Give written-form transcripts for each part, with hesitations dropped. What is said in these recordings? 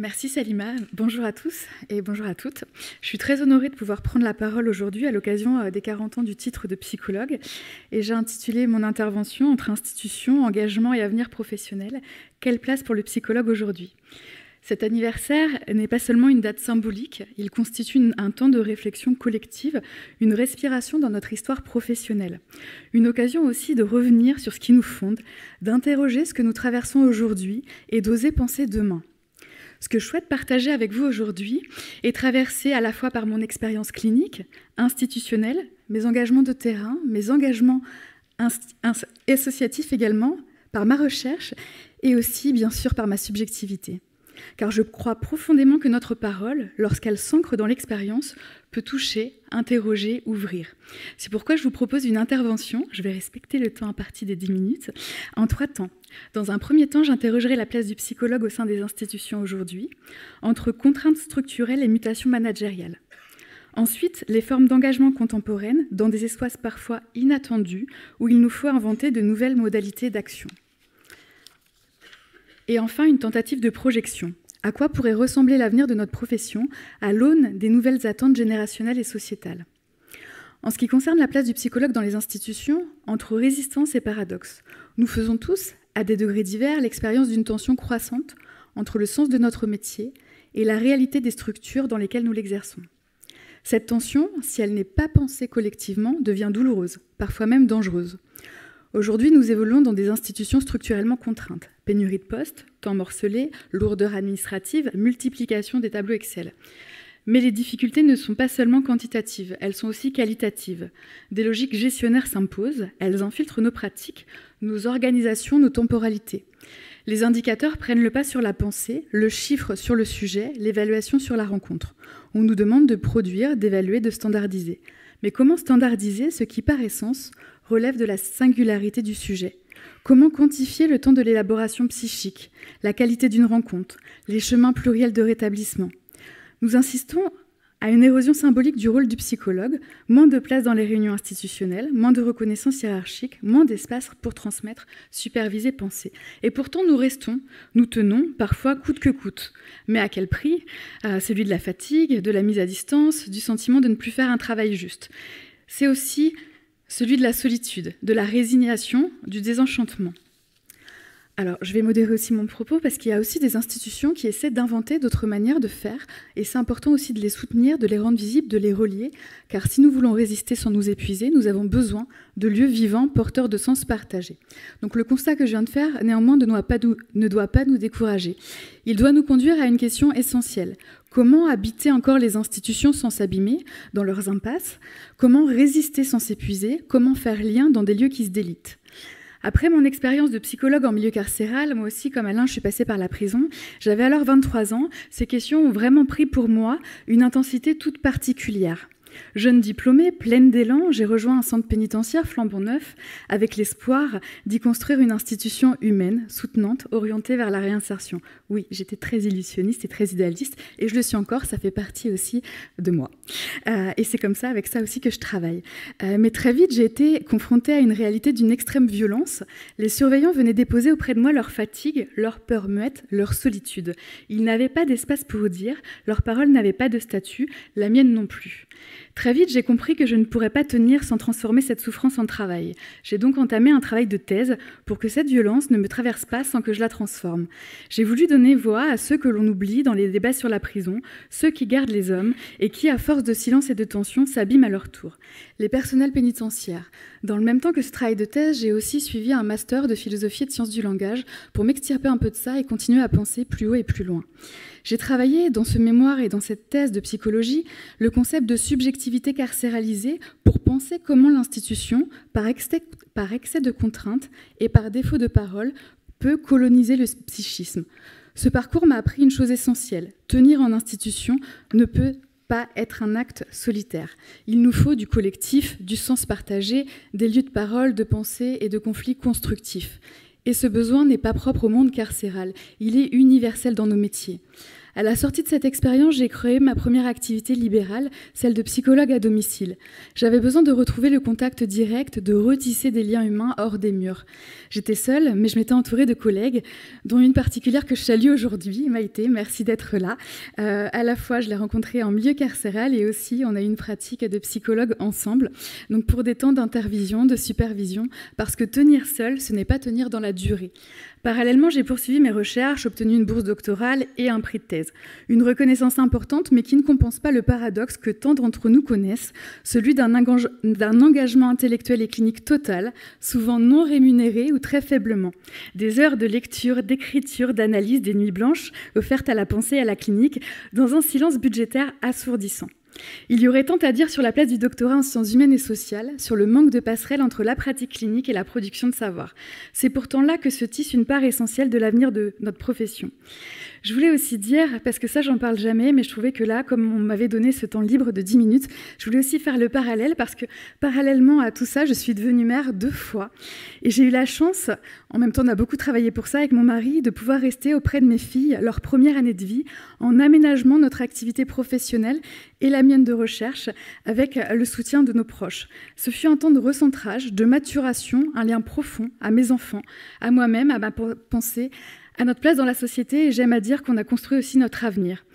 Merci Salima, bonjour à tous et bonjour à toutes. Je suis très honorée de pouvoir prendre la parole aujourd'hui à l'occasion des 40 ans du titre de psychologue et j'ai intitulé mon intervention entre institutions, engagement et avenir professionnel. Quelle place pour le psychologue aujourd'hui ? Cet anniversaire n'est pas seulement une date symbolique, il constitue un temps de réflexion collective, une respiration dans notre histoire professionnelle. Une occasion aussi de revenir sur ce qui nous fonde, d'interroger ce que nous traversons aujourd'hui et d'oser penser demain. Ce que je souhaite partager avec vous aujourd'hui est traversé à la fois par mon expérience clinique, institutionnelle, mes engagements de terrain, mes engagements associatifs également, par ma recherche et aussi bien sûr par ma subjectivité. Car je crois profondément que notre parole, lorsqu'elle s'ancre dans l'expérience, peut toucher, interroger, ouvrir. C'est pourquoi je vous propose une intervention, je vais respecter le temps imparti des 10 minutes, en 3 temps. Dans un premier temps, j'interrogerai la place du psychologue au sein des institutions aujourd'hui, entre contraintes structurelles et mutations managériales. Ensuite, les formes d'engagement contemporaines, dans des espaces parfois inattendus, où il nous faut inventer de nouvelles modalités d'action. Et enfin, une tentative de projection. À quoi pourrait ressembler l'avenir de notre profession à l'aune des nouvelles attentes générationnelles et sociétales ? En ce qui concerne la place du psychologue dans les institutions, entre résistance et paradoxe, nous faisons tous, à des degrés divers, l'expérience d'une tension croissante entre le sens de notre métier et la réalité des structures dans lesquelles nous l'exerçons. Cette tension, si elle n'est pas pensée collectivement, devient douloureuse, parfois même dangereuse. Aujourd'hui, nous évoluons dans des institutions structurellement contraintes. Pénurie de postes, temps morcelé, lourdeur administrative, multiplication des tableaux Excel. Mais les difficultés ne sont pas seulement quantitatives, elles sont aussi qualitatives. Des logiques gestionnaires s'imposent, elles infiltrent nos pratiques, nos organisations, nos temporalités. Les indicateurs prennent le pas sur la pensée, le chiffre sur le sujet, l'évaluation sur la rencontre. On nous demande de produire, d'évaluer, de standardiser. Mais comment standardiser ce qui, par essence, relève de la singularité du sujet ? Comment quantifier le temps de l'élaboration psychique, la qualité d'une rencontre, les chemins pluriels de rétablissement ? Nous insistons à une érosion symbolique du rôle du psychologue, moins de place dans les réunions institutionnelles, moins de reconnaissance hiérarchique, moins d'espace pour transmettre, superviser, penser. Et pourtant, nous tenons, parfois coûte que coûte. Mais à quel prix ? Celui de la fatigue, de la mise à distance, du sentiment de ne plus faire un travail juste. C'est aussi celui de la solitude, de la résignation, du désenchantement. Alors, je vais modérer aussi mon propos parce qu'il y a aussi des institutions qui essaient d'inventer d'autres manières de faire et c'est important aussi de les soutenir, de les rendre visibles, de les relier, car si nous voulons résister sans nous épuiser, nous avons besoin de lieux vivants, porteurs de sens partagés. Donc le constat que je viens de faire, néanmoins, ne doit pas nous décourager. Il doit nous conduire à une question essentielle. Comment habiter encore les institutions sans s'abîmer dans leurs impasses ? Comment résister sans s'épuiser ? Comment faire lien dans des lieux qui se délitent ? Après mon expérience de psychologue en milieu carcéral, moi aussi, comme Alain, je suis passée par la prison. J'avais alors 23 ans. Ces questions ont vraiment pris pour moi une intensité toute particulière. Jeune diplômée, pleine d'élan, j'ai rejoint un centre pénitentiaire flambant neuf avec l'espoir d'y construire une institution humaine, soutenante, orientée vers la réinsertion. Oui, j'étais très illusionniste et très idéaliste et je le suis encore, ça fait partie aussi de moi. Et c'est comme ça, avec ça aussi que je travaille. Mais très vite, j'ai été confrontée à une réalité d'une extrême violence. Les surveillants venaient déposer auprès de moi leur fatigue, leur peur muette, leur solitude. Ils n'avaient pas d'espace pour dire, leurs paroles n'avaient pas de statut, la mienne non plus. Très vite, j'ai compris que je ne pourrais pas tenir sans transformer cette souffrance en travail. J'ai donc entamé un travail de thèse pour que cette violence ne me traverse pas sans que je la transforme. J'ai voulu donner voix à ceux que l'on oublie dans les débats sur la prison, ceux qui gardent les hommes et qui, à force de silence et de tension, s'abîment à leur tour. Les personnels pénitentiaires. Dans le même temps que ce travail de thèse, j'ai aussi suivi un master de philosophie et de sciences du langage pour m'extirper un peu de ça et continuer à penser plus haut et plus loin. J'ai travaillé dans ce mémoire et dans cette thèse de psychologie le concept de subjectivité carcéralisée pour penser comment l'institution, par excès de contraintes et par défaut de parole, peut coloniser le psychisme. Ce parcours m'a appris une chose essentielle. Tenir en institution ne peut pas être un acte solitaire. Il nous faut du collectif, du sens partagé, des lieux de parole, de pensée et de conflits constructifs. Et ce besoin n'est pas propre au monde carcéral, il est universel dans nos métiers. À la sortie de cette expérience, j'ai créé ma première activité libérale, celle de psychologue à domicile. J'avais besoin de retrouver le contact direct, de retisser des liens humains hors des murs. J'étais seule, mais je m'étais entourée de collègues, dont une particulière que je salue aujourd'hui, Maïté, merci d'être là. À la fois, je l'ai rencontrée en milieu carcéral et aussi, on a eu une pratique de psychologue ensemble, donc pour des temps d'intervision, de supervision, parce que tenir seul, ce n'est pas tenir dans la durée. Parallèlement, j'ai poursuivi mes recherches, obtenu une bourse doctorale et un prix de thèse. Une reconnaissance importante, mais qui ne compense pas le paradoxe que tant d'entre nous connaissent, celui d'un engagement intellectuel et clinique total, souvent non rémunéré ou très faiblement. Des heures de lecture, d'écriture, d'analyse, des nuits blanches offertes à la pensée et à la clinique, dans un silence budgétaire assourdissant. Il y aurait tant à dire sur la place du doctorat en sciences humaines et sociales, sur le manque de passerelle entre la pratique clinique et la production de savoir. C'est pourtant là que se tisse une part essentielle de l'avenir de notre profession. Je voulais aussi dire, parce que ça j'en parle jamais, mais je trouvais que là, comme on m'avait donné ce temps libre de 10 minutes, je voulais aussi faire le parallèle, parce que parallèlement à tout ça, je suis devenue mère 2 fois. Et j'ai eu la chance, en même temps on a beaucoup travaillé pour ça avec mon mari, de pouvoir rester auprès de mes filles leur première année de vie, en aménagement de notre activité professionnelle et la mienne de recherche, avec le soutien de nos proches. Ce fut un temps de recentrage, de maturation, un lien profond à mes enfants, à moi-même, à ma pensée, à notre place dans la société, et j'aime à dire qu'on a construit aussi notre avenir.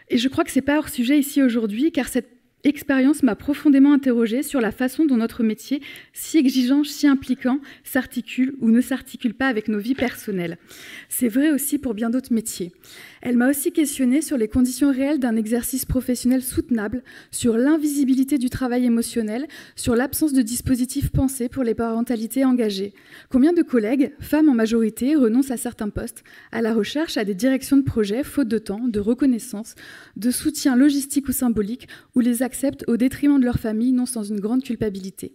Et je crois que ce n'est pas hors sujet ici aujourd'hui, car cette expérience m'a profondément interrogée sur la façon dont notre métier, si exigeant, si impliquant, s'articule ou ne s'articule pas avec nos vies personnelles. C'est vrai aussi pour bien d'autres métiers. Elle m'a aussi questionnée sur les conditions réelles d'un exercice professionnel soutenable, sur l'invisibilité du travail émotionnel, sur l'absence de dispositifs pensés pour les parentalités engagées. Combien de collègues, femmes en majorité, renoncent à certains postes, à la recherche, à des directions de projet, faute de temps, de reconnaissance, de soutien logistique ou symbolique, ou les acceptent au détriment de leur famille, non sans une grande culpabilité.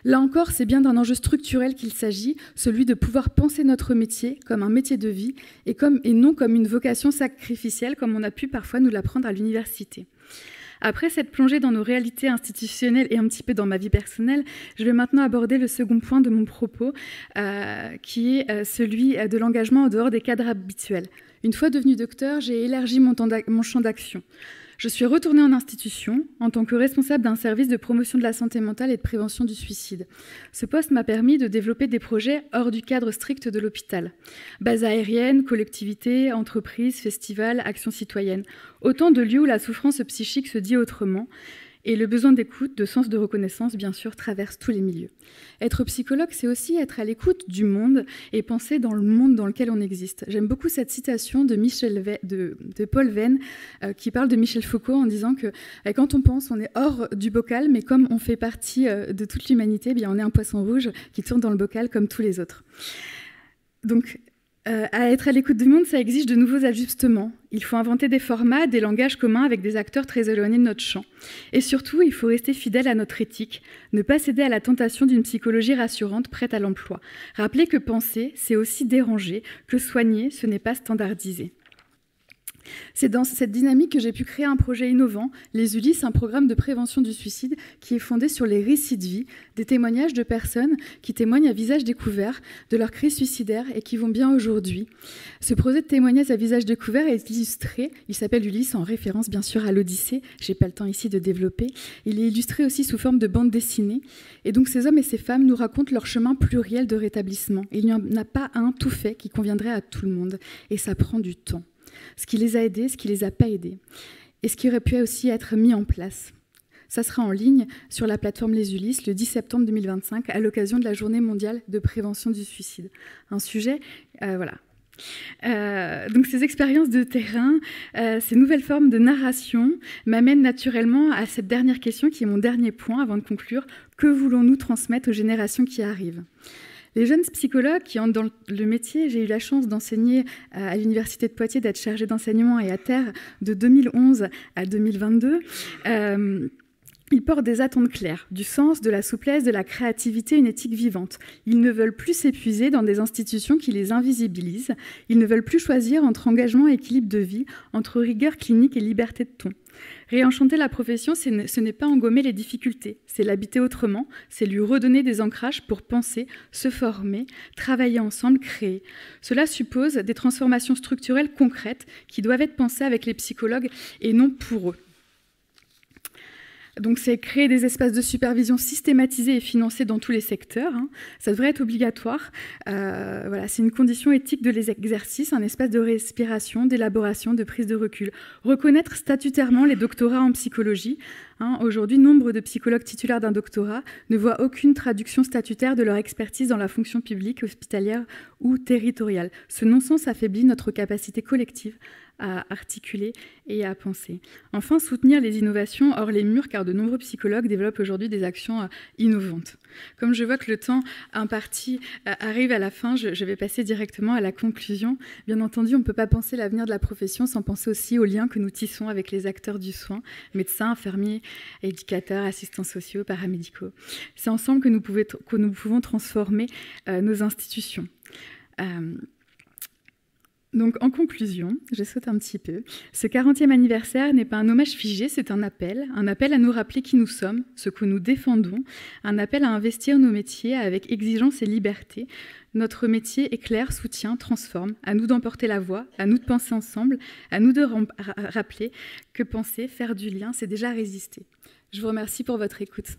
Là encore, c'est bien d'un enjeu structurel qu'il s'agit, celui de pouvoir penser notre métier comme un métier de vie et non comme une vocation sacrificielle, comme on a pu parfois nous l'apprendre à l'université. Après cette plongée dans nos réalités institutionnelles et un petit peu dans ma vie personnelle, je vais maintenant aborder le second point de mon propos, qui est celui de l'engagement en dehors des cadres habituels. Une fois devenue docteur, j'ai élargi mon champ d'action. Je suis retournée en institution en tant que responsable d'un service de promotion de la santé mentale et de prévention du suicide. Ce poste m'a permis de développer des projets hors du cadre strict de l'hôpital. Base aérienne, collectivités, entreprises, festivals, actions citoyennes. Autant de lieux où la souffrance psychique se dit autrement. Et le besoin d'écoute, de sens de reconnaissance, bien sûr, traverse tous les milieux. Être psychologue, c'est aussi être à l'écoute du monde et penser dans le monde dans lequel on existe. J'aime beaucoup cette citation de Paul Venn qui parle de Michel Foucault en disant que quand on pense, on est hors du bocal, mais comme on fait partie de toute l'humanité, eh bien, on est un poisson rouge qui tourne dans le bocal comme tous les autres. Donc, à être à l'écoute du monde, ça exige de nouveaux ajustements. Il faut inventer des formats, des langages communs avec des acteurs très éloignés de notre champ. Et surtout, il faut rester fidèle à notre éthique, ne pas céder à la tentation d'une psychologie rassurante prête à l'emploi. Rappeler que penser, c'est aussi déranger, que soigner, ce n'est pas standardisé. C'est dans cette dynamique que j'ai pu créer un projet innovant, les Ulysses, un programme de prévention du suicide qui est fondé sur les récits de vie, des témoignages de personnes qui témoignent à visage découvert de leur crise suicidaire et qui vont bien aujourd'hui. Ce projet de témoignage à visage découvert est illustré, il s'appelle Ulysse en référence bien sûr à l'Odyssée, j'ai pas le temps ici de développer, il est illustré aussi sous forme de bande dessinée et donc ces hommes et ces femmes nous racontent leur chemin pluriel de rétablissement. Il n'y en a pas un tout fait qui conviendrait à tout le monde et ça prend du temps. Ce qui les a aidés, ce qui les a pas aidés, et ce qui aurait pu aussi être mis en place. Ça sera en ligne sur la plateforme Les Ulysses le 10 septembre 2025 à l'occasion de la Journée mondiale de prévention du suicide. Un sujet, voilà. Donc ces expériences de terrain, ces nouvelles formes de narration m'amènent naturellement à cette dernière question qui est mon dernier point avant de conclure. Que voulons-nous transmettre aux générations qui arrivent ? Les jeunes psychologues qui entrent dans le métier, j'ai eu la chance d'enseigner à l'Université de Poitiers, d'être chargée d'enseignement et à terre de 2011 à 2022. Ils portent des attentes claires, du sens, de la souplesse, de la créativité, une éthique vivante. Ils ne veulent plus s'épuiser dans des institutions qui les invisibilisent. Ils ne veulent plus choisir entre engagement et équilibre de vie, entre rigueur clinique et liberté de ton. Réenchanter la profession, ce n'est pas engommer les difficultés, c'est l'habiter autrement, c'est lui redonner des ancrages pour penser, se former, travailler ensemble, créer. Cela suppose des transformations structurelles concrètes qui doivent être pensées avec les psychologues et non pour eux. Donc c'est créer des espaces de supervision systématisés et financés dans tous les secteurs. Ça devrait être obligatoire. Voilà, c'est une condition éthique de l'exercice, un espace de respiration, d'élaboration, de prise de recul. Reconnaître statutairement les doctorats en psychologie. Aujourd'hui, nombre de psychologues titulaires d'un doctorat ne voient aucune traduction statutaire de leur expertise dans la fonction publique, hospitalière ou territoriale. Ce non-sens affaiblit notre capacité collective à articuler et à penser. Enfin, soutenir les innovations hors les murs, car de nombreux psychologues développent aujourd'hui des actions innovantes. Comme je vois que le temps imparti arrive à la fin, je vais passer directement à la conclusion. Bien entendu, on ne peut pas penser l'avenir de la profession sans penser aussi aux liens que nous tissons avec les acteurs du soin, médecins, infirmiers, éducateurs, assistants sociaux, paramédicaux. C'est ensemble que nous pouvons transformer nos institutions. Donc, en conclusion, je saute un petit peu. Ce 40e anniversaire n'est pas un hommage figé, c'est un appel à nous rappeler qui nous sommes, ce que nous défendons, un appel à investir nos métiers avec exigence et liberté. Notre métier éclaire, soutient, transforme. À nous d'emporter la voix, à nous de penser ensemble, à nous de rappeler que penser, faire du lien, c'est déjà résister. Je vous remercie pour votre écoute.